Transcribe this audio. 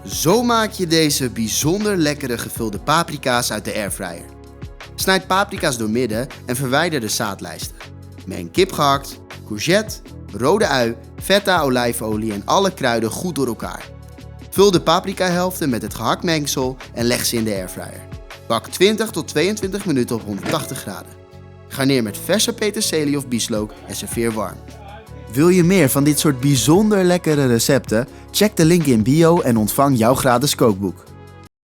Zo maak je deze bijzonder lekkere gevulde paprika's uit de airfryer. Snijd paprika's doormidden en verwijder de zaadlijsten. Meng kip gehakt, courgette, rode ui, feta, olijfolie en alle kruiden goed door elkaar. Vul de paprikahelften met het gehakt mengsel en leg ze in de airfryer. Bak 20 tot 22 minuten op 180 graden. Garneer met verse peterselie of bieslook en serveer warm. Wil je meer van dit soort bijzonder lekkere recepten? Check de link in bio en ontvang jouw gratis kookboek.